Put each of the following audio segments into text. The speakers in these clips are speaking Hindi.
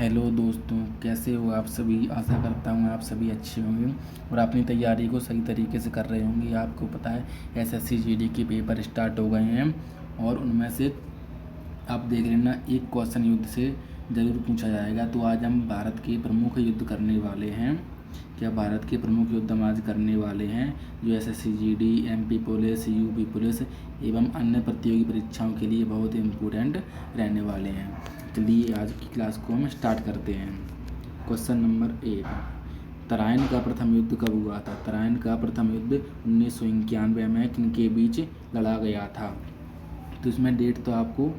हेलो दोस्तों, कैसे हो आप सभी। आशा करता हूँ आप सभी अच्छे होंगे और अपनी तैयारी को सही तरीके से कर रहे होंगे। आपको पता है एसएससी जीडी के पेपर स्टार्ट हो गए हैं और उनमें से आप देख लेना एक क्वेश्चन युद्ध से ज़रूर पूछा जाएगा। तो आज हम भारत के प्रमुख युद्ध करने वाले हैं। क्या भारत के प्रमुख युद्ध हम आज करने वाले हैं जो SSC GD, MP police, UP police एवं अन्य प्रतियोगी परीक्षाओं के लिए बहुत इम्पोर्टेंट रहने वाले हैं। चलिए आज की क्लास को हम स्टार्ट करते हैं। क्वेश्चन नंबर 1, तराइन का प्रथम युद्ध कब हुआ था। तराइन का प्रथम युद्ध 1991 में किनके बीच लड़ा गया था। तो इसमें डेट तो आपको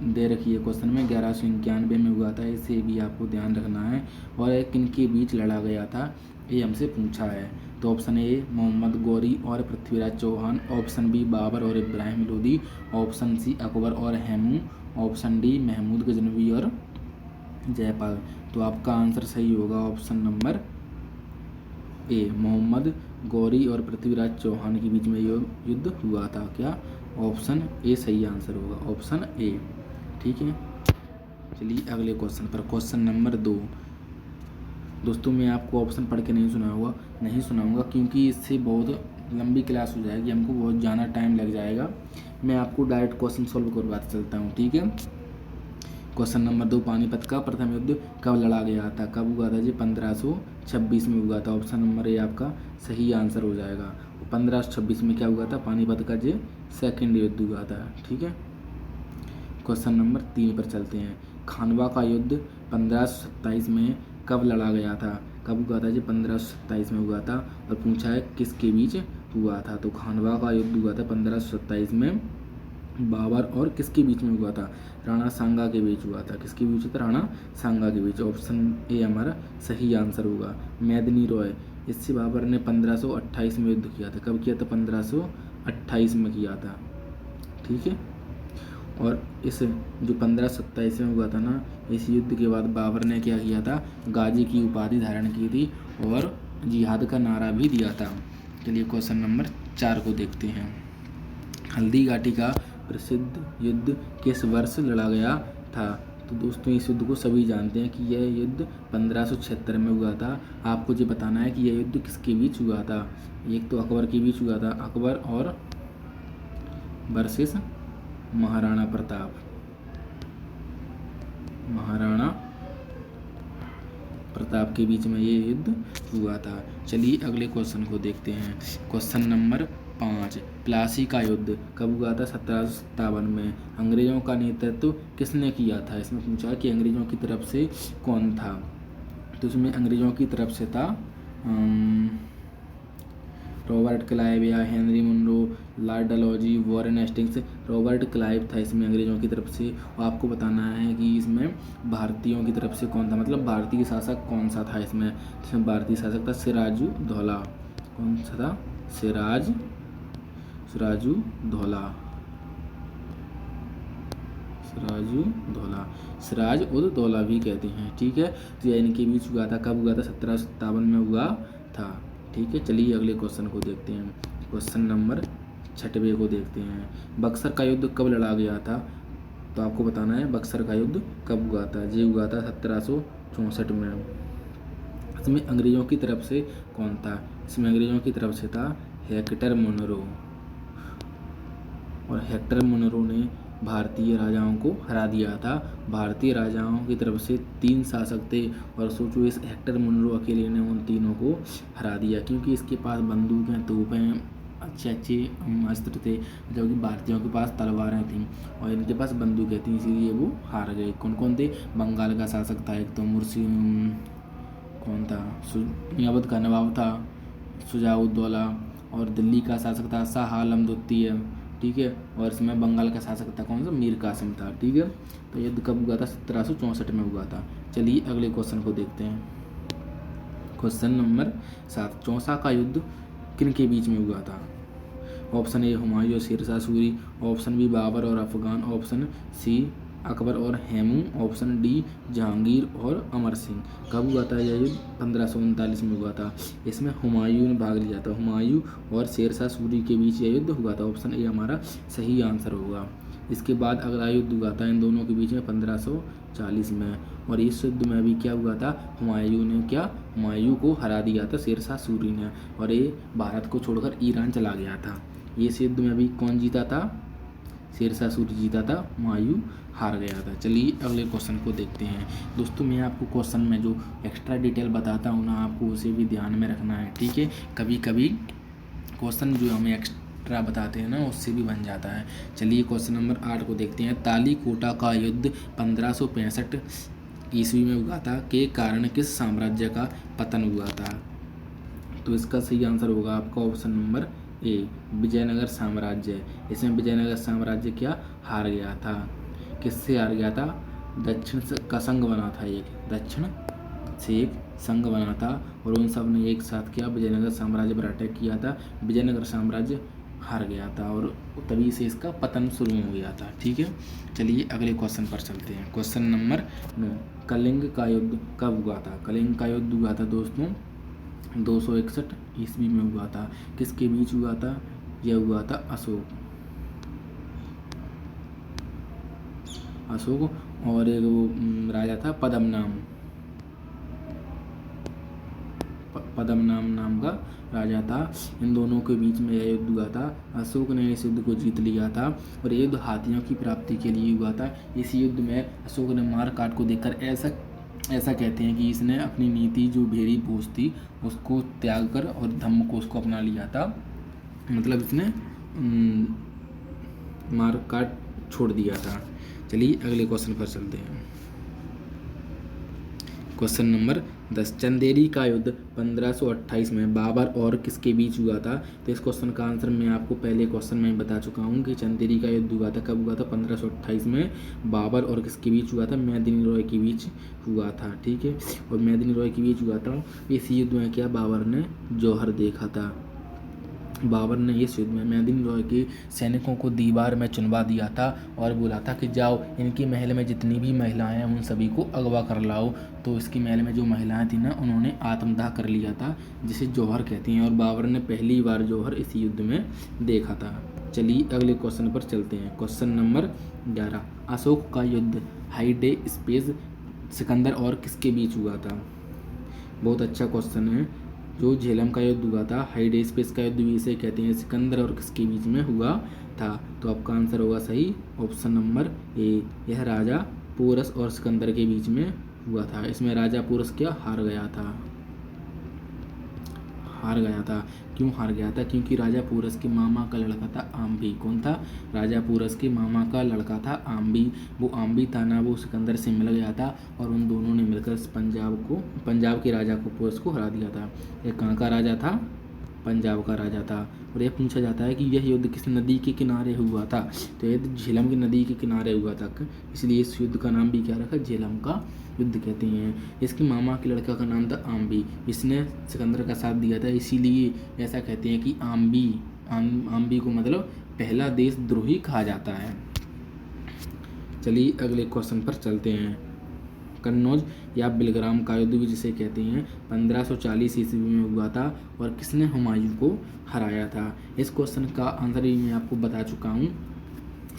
दे रखी है क्वेश्चन में, 1191 में हुआ था। इसे भी आपको ध्यान रखना है। और किनके बीच लड़ा गया था ये हमसे पूछा है। तो ऑप्शन ए मोहम्मद गौरी और पृथ्वीराज चौहान, ऑप्शन बी बाबर और इब्राहिम लोदी, ऑप्शन सी अकबर और हेमू, ऑप्शन डी महमूद गजनवी और जयपाल। तो आपका आंसर सही होगा option number A, Mohammad Ghori और पृथ्वीराज चौहान के बीच में युद्ध हुआ था। क्या ऑप्शन ए सही आंसर होगा, ऑप्शन ए। ठीक है, चलिए अगले क्वेश्चन पर। Question number 2। दोस्तों मैं आपको ऑप्शन पढ़ के नहीं सुनाऊंगा क्योंकि इससे बहुत लंबी क्लास हो जाएगी, हमको बहुत ज़्यादा टाइम लग जाएगा। मैं आपको डायरेक्ट क्वेश्चन सॉल्व करवाते चलता हूँ। ठीक है, क्वेश्चन नंबर 2, पानीपत का प्रथम युद्ध कब लड़ा गया था। कब हुआ था जी, 1526 में हुआ था। ऑप्शन नंबर ए आपका सही आंसर हो जाएगा। 1526 में क्या हुआ था, पानीपत का जी सेकेंड युद्ध हुआ था। ठीक है, क्वेश्चन नंबर 3 पर चलते हैं। खानवा का युद्ध 1527 में कब लड़ा गया था। कब हुआ था जी, 1527 में हुआ था। और पूछा है किसके बीच हुआ था। तो खानवा का युद्ध हुआ था 1527 में बाबर और किसके बीच में हुआ था, राणा सांगा के बीच हुआ था। किसके बीच था, राणा सांगा के बीच। ऑप्शन ए हमारा सही आंसर होगा। मेदिनी रॉय, इससे बाबर ने 1528 में युद्ध किया था। कब किया था, 1528 में किया था। ठीक है, और इस जो 1527 में हुआ था ना, इस युद्ध के बाद बाबर ने क्या किया था, गाजी की उपाधि धारण की थी और जिहाद का नारा भी दिया था। चलिए क्वेश्चन नंबर 4 को देखते हैं। हल्दी घाटी का प्रसिद्ध युद्ध किस वर्ष लड़ा गया था। तो दोस्तों इस युद्ध को सभी जानते हैं कि यह युद्ध 1576 में हुआ था। आपको ये बताना है कि यह युद्ध किसके बीच हुआ था। एक तो अकबर के बीच हुआ था, अकबर और वर्सेस महाराणा प्रताप, महाराणा प्रताप के बीच में ये युद्ध हुआ था। चलिए अगले क्वेश्चन को देखते हैं। क्वेश्चन नंबर 5, प्लासी का युद्ध कब हुआ था, 1757 में। अंग्रेजों का नेतृत्व किसने किया था। इसमें पूछा कि अंग्रेजों की तरफ से कौन था। तो इसमें अंग्रेजों की तरफ से था रॉबर्ट क्लाइव या Henry Munro, Lord Dalhousie, Warren Hastings. Robert Clive था इसमें अंग्रेजों की तरफ से। और आपको बताना है कि इसमें भारतीयों की तरफ से कौन था, मतलब भारतीय शासक कौन सा था इसमें। इसमें भारतीय शासक था सिराजुद्दौला। कौन सा था, सिराजुद्दौला, सिराजुद्दौला भी कहते हैं। ठीक है, तो यह इनके बीच हुआ था। कब हुआ था, 1757 में हुआ था। ठीक है, चलिए अगले क्वेश्चन को देखते हैं। क्वेश्चन नंबर 6 को देखते हैं। बक्सर का युद्ध कब लड़ा गया था। तो आपको बताना है बक्सर का युद्ध कब हुआ था। ये हुआ था 1764 में। इसमें अंग्रेजों की तरफ से कौन था। इसमें अंग्रेजों की तरफ से था हेक्टर मुनरो। और हेक्टर मुनरो ने भारतीय राजाओं को हरा दिया था। भारतीय राजाओं की तरफ से 3 शासक थे और सोचो इस हेक्टर मुनरो अकेले ने उन तीनों को हरा दिया, क्योंकि इसके पास बंदूकें, तोपें, अच्छे अस्त्र थे, जबकि भारतीयों के पास तलवारें थीं और इनके पास बंदूकें थीं, इसीलिए वो हार गए। कौन कौन थे, बंगाल का शासक था एक तो मुर्शी, कौन था, नियाबत का नवाब था शुजाउद्दौला, और दिल्ली का शासक था शाह आलम द्वितीय। ठीक है, और इसमें बंगाल का शासक था कौन सा, मीर कासिम था। ठीक है, तो युद्ध कब हुआ था, 1764 में हुआ था। चलिए अगले क्वेश्चन को देखते हैं। क्वेश्चन नंबर 7, चौसा का युद्ध किन के बीच में हुआ था। ऑप्शन ए हुमायूं और शेरशाह सूरी, ऑप्शन बी बाबर और अफगान, ऑप्शन सी अकबर और हेमू, ऑप्शन डी जहांगीर और अमर सिंह। कब हुआ था यह युद्ध, 1539 में हुआ था। इसमें हुमायूं ने भाग लिया था। हुमायूं और शेरशाह सूरी के बीच यह युद्ध हुआ था। ऑप्शन ए हमारा सही आंसर होगा। इसके बाद अगला युद्ध हुआ था इन दोनों के बीच में 1540 में, और इस युद्ध में भी क्या हुआ था, हुमायूं को हरा दिया था शेरशाह सूरी ने, और ये भारत को छोड़कर ईरान चला गया था। इस युद्ध में भी कौन जीता था, शेरशाह सूरी जीता था, हुमायूं हार गया था। चलिए अगले क्वेश्चन को देखते हैं। दोस्तों मैं आपको क्वेश्चन में जो एक्स्ट्रा डिटेल बताता हूँ ना, आपको उसे भी ध्यान में रखना है, ठीक है। कभी कभी क्वेश्चन जो हमें एक्स्ट्रा बताते हैं ना, उससे भी बन जाता है। चलिए क्वेश्चन नंबर 8 को देखते हैं। तालीकोटा का युद्ध 1565 ईस्वी में हुआ था के कारण किस साम्राज्य का पतन हुआ था? तो इसका सही आंसर होगा आपका ऑप्शन नंबर ए, विजयनगर साम्राज्य। इसमें विजयनगर साम्राज्य क्या हार गया था, किससे हार गया था? दक्षिण का संघ बना था, एक दक्षिण से एक संघ बना था, और उन सब ने एक साथ क्या विजयनगर साम्राज्य पर अटैक किया था। विजयनगर साम्राज्य हार गया था और तभी से इसका पतन शुरू हो गया था, ठीक है। चलिए अगले क्वेश्चन पर चलते हैं। क्वेश्चन नंबर 9, कलिंग का युद्ध कब हुआ था? कलिंग का युद्ध हुआ था दोस्तों 261 ईस्वी में हुआ था। किसके बीच हुआ था? यह हुआ था अशोक और एक वो राजा था पद्मनाम नाम का राजा था। इन दोनों के बीच में यह युद्ध हुआ था। अशोक ने इस युद्ध को जीत लिया था, और ये युद्ध हाथियों की प्राप्ति के लिए हुआ था। इस युद्ध में अशोक ने मार काट को देखकर ऐसा कहते हैं कि इसने अपनी नीति जो भेड़ी भोज थी उसको त्याग कर और धम्म को उसको अपना लिया था, मतलब इसने मार काट छोड़ दिया था। चलिए अगले क्वेश्चन पर चलते हैं। क्वेश्चन नंबर 10, चंदेरी का युद्ध 1528 में बाबर और किसके बीच हुआ था? तो इस क्वेश्चन का आंसर मैं आपको पहले क्वेश्चन में बता चुका हूँ कि चंदेरी का युद्ध हुआ था, कब हुआ था? 1528 में बाबर और किसके बीच हुआ था? मेदिनी रॉय के बीच हुआ था, ठीक है। और मेदिनी रॉय के बीच हुआ था। इस युद्ध में क्या बाबर ने जौहर देखा था। बाबर ने इस युद्ध में मेदिनी रॉय के सैनिकों को दीवार में चुनवा दिया था और बोला था कि जाओ इनकी महल में जितनी भी महिलाएं हैं उन सभी को अगवा कर लाओ। तो इसकी महल में जो महिलाएं थी ना, उन्होंने आत्मदाह कर लिया था, जिसे जौहर कहती हैं, और बाबर ने पहली बार जौहर इस युद्ध में देखा था। चलिए अगले क्वेश्चन पर चलते हैं। क्वेश्चन नंबर 11, अशोक का युद्ध हाइडे स्पेस सिकंदर और किसके बीच हुआ था? बहुत अच्छा क्वेश्चन है। जो झेलम का युद्ध हुआ था, हाइडेस्पेस का युद्ध भी इसे कहते हैं, सिकंदर और किसके बीच में हुआ था? तो आपका आंसर होगा सही ऑप्शन नंबर ए, यह राजा पोरस और सिकंदर के बीच में हुआ था। इसमें राजा पोरस क्या हार गया था। क्यों हार गया था? क्योंकि राजा पोरस के मामा का लड़का था आम्बी। कौन था? राजा पोरस के मामा का लड़का था आम्बी। वो आम्बी था ना, वो सिकंदर से मिल गया था, और उन दोनों ने मिलकर पंजाब के राजा को पोरस को हरा दिया था। ये कहाँ का राजा था? पंजाब का राजा था। और यह पूछा जाता है कि यह युद्ध किस नदी के किनारे हुआ था? तो यह झेलम की नदी के किनारे हुआ था, इसलिए इस युद्ध का नाम भी क्या रखा? झेलम का युद्ध कहते हैं। इसके मामा के लड़का का नाम था आम्बी, इसने सिकंदर का साथ दिया था, इसीलिए ऐसा कहते हैं कि आम्बी को मतलब पहला देशद्रोही कहा जाता है। चलिए अगले क्वेश्चन पर चलते हैं। कन्नौज या बिलग्राम का युद्ध भी जिसे कहते हैं 1540 ईस्वी में हुआ था, और किसने हुमायूं को हराया था? इस क्वेश्चन का आंसर भी मैं आपको बता चुका हूँ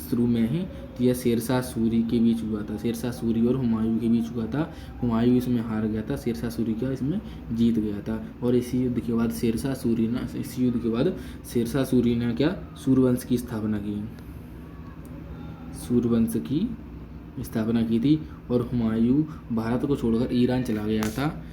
शुरू में ही। तो यह शेरशाह सूरी के बीच हुआ था, शेरशाह सूरी और हुमायूं के बीच हुआ था। हुमायूं इसमें हार गया था, शेरशाह सूरी क्या इसमें जीत गया था। और इसी युद्ध के बाद शेरशाह सूरी ने क्या सूर्यवंश की स्थापना की थी, और हुमायूं भारत को छोड़कर ईरान चला गया था।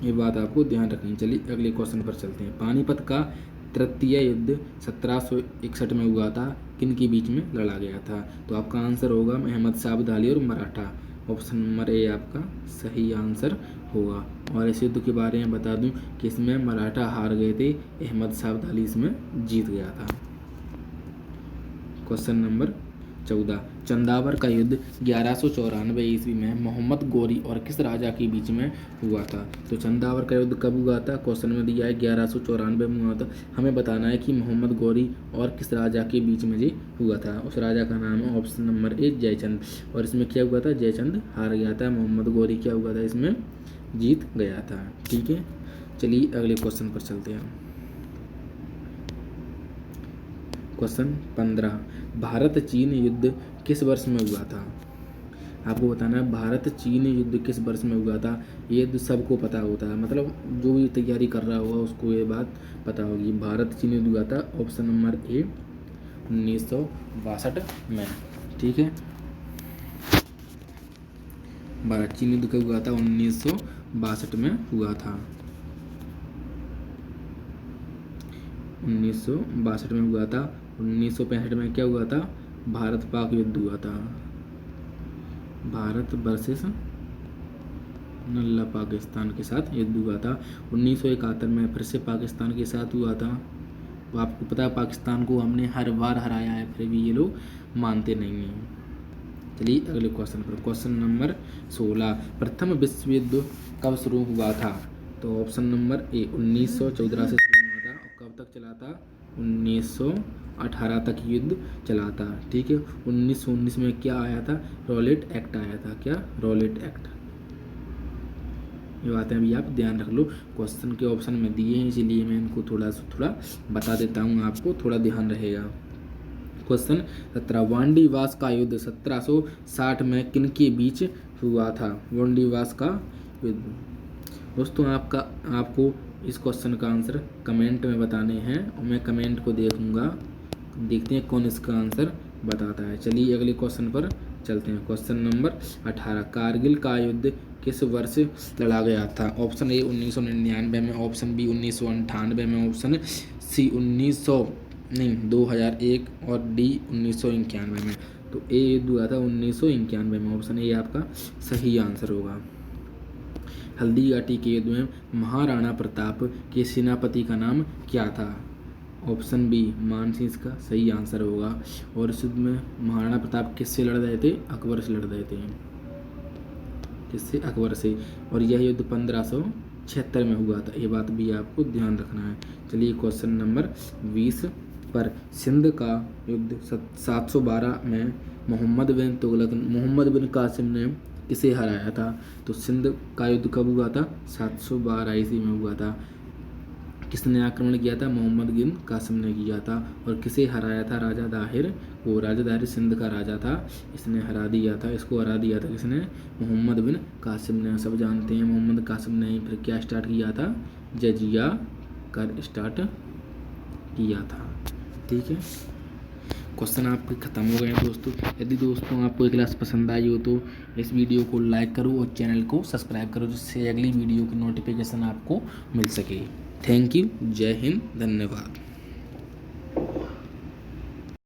ये बात आपको ध्यान रखनी। चलिए अगले क्वेश्चन पर चलते हैं। पानीपत का तृतीय युद्ध 1761 में हुआ था, किन के बीच में लड़ा गया था? तो आपका आंसर होगा अहमद शाह अब्दाली और मराठा। ऑप्शन नंबर ए आपका सही आंसर होगा। और इस युद्ध के बारे में बता दूं कि इसमें मराठा हार गए थे, अहमद शाह अब्दाली इसमें जीत गया था। क्वेश्चन नंबर 14, चंदावर का युद्ध 1194 ईस्वी में मोहम्मद गोरी और किस राजा के बीच में हुआ था? तो चंदावर का युद्ध कब हुआ था? क्वेश्चन में दिया है 1194 में हुआ था। हमें बताना है कि मोहम्मद गोरी और किस राजा के बीच में जी हुआ था। उस राजा का नाम है ऑप्शन नंबर ए जयचंद। और इसमें क्या हुआ था? जयचंद हार गया था, मोहम्मद गोरी क्या हुआ था? इसमें जीत गया था, ठीक है। चलिए अगले क्वेश्चन पर चलते हैं। क्वेश्चन 15, भारत चीन युद्ध किस वर्ष में हुआ था? आपको बताना है भारत चीन युद्ध किस वर्ष में हुआ था। ये तो सबको पता होता है, मतलब जो भी तैयारी कर रहा होगा उसको ये बात पता होगी। भारत चीन युद्ध हुआ था ऑप्शन नंबर ए 1962 में। ठीक है, भारत चीन युद्ध कब हुआ था? 1962 में हुआ था। 1962 में हुआ था। 1965 में क्या हुआ था? भारत पाक युद्ध हुआ था। भारत वर्सेस नल्ला पाकिस्तान के साथ युद्ध हुआ था। 1971 में फिर से पाकिस्तान के साथ हुआ था। तो आपको पता है पाकिस्तान को हमने हर बार हराया है, फिर भी ये लोग मानते नहीं हैं। चलिए अगले क्वेश्चन पर, क्वेश्चन नंबर 16, प्रथम विश्व युद्ध कब शुरू हुआ था? तो ऑप्शन नंबर ए 1914 से शुरू हुआ था। और कब तक चला था? 1918 तक युद्ध चला था। ठीक है, 1919 में क्या आया था? रॉलेट एक्ट आया था। क्या? Rowlatt act. ये बातें भी आप ध्यान रख लो, क्वेश्चन के ऑप्शन में दिए हैं इसीलिए मैं इनको थोड़ा बता देता हूँ, आपको थोड़ा ध्यान रहेगा। क्वेश्चन 17, वांडीवास का युद्ध 1760 में किनके बीच हुआ था? वांडीवास का युद्ध। दोस्तों आपको इस क्वेश्चन का आंसर कमेंट में बताने हैं और मैं कमेंट को देखूंगा, देखते हैं कौन इसका आंसर बताता है। चलिए अगले क्वेश्चन पर चलते हैं। क्वेश्चन नंबर 18, कारगिल का युद्ध किस वर्ष लड़ा गया था? ऑप्शन ए 1999 में, ऑप्शन बी 1998 में, ऑप्शन सी 2001 और डी 1991 में। तो ए युद्ध हुआ था 1991 में। ऑप्शन ए आपका सही आंसर होगा। हल्दी घाटी के युद्ध में महाराणा प्रताप के सेनापति का नाम क्या था? ऑप्शन बी मानसिंह का सही आंसर होगा। और इस युद्ध में महाराणा प्रताप किससे लड़ रहे थे? अकबर से लड़ रहे थे। किससे? अकबर से। और यह युद्ध 1576 में हुआ था, ये बात भी आपको ध्यान रखना है। चलिए क्वेश्चन नंबर 20 पर, सिंध का युद्ध 712 में मोहम्मद बिन कासिम ने किसे हराया था? तो सिंध का युद्ध कब हुआ था? 712 ईस्वी में हुआ था। किसने आक्रमण किया था? मोहम्मद बिन कासिम ने किया था। और किसे हराया था? राजा दाहिर को। राजा दाहिर सिंध का राजा था, इसने हरा दिया था। इसको हरा दिया था किसने? मोहम्मद बिन कासिम ने। सब जानते हैं मोहम्मद कासिम ने फिर क्या स्टार्ट किया था? जजिया कर स्टार्ट किया था। ठीक है, क्वेश्चन आपके ख़त्म हो गए हैं दोस्तों। यदि दोस्तों आपको ये क्लास पसंद आई हो तो इस वीडियो को लाइक करो और चैनल को सब्सक्राइब करो, जिससे अगली वीडियो की नोटिफिकेशन आपको मिल सके। थैंक यू, जय हिंद, धन्यवाद।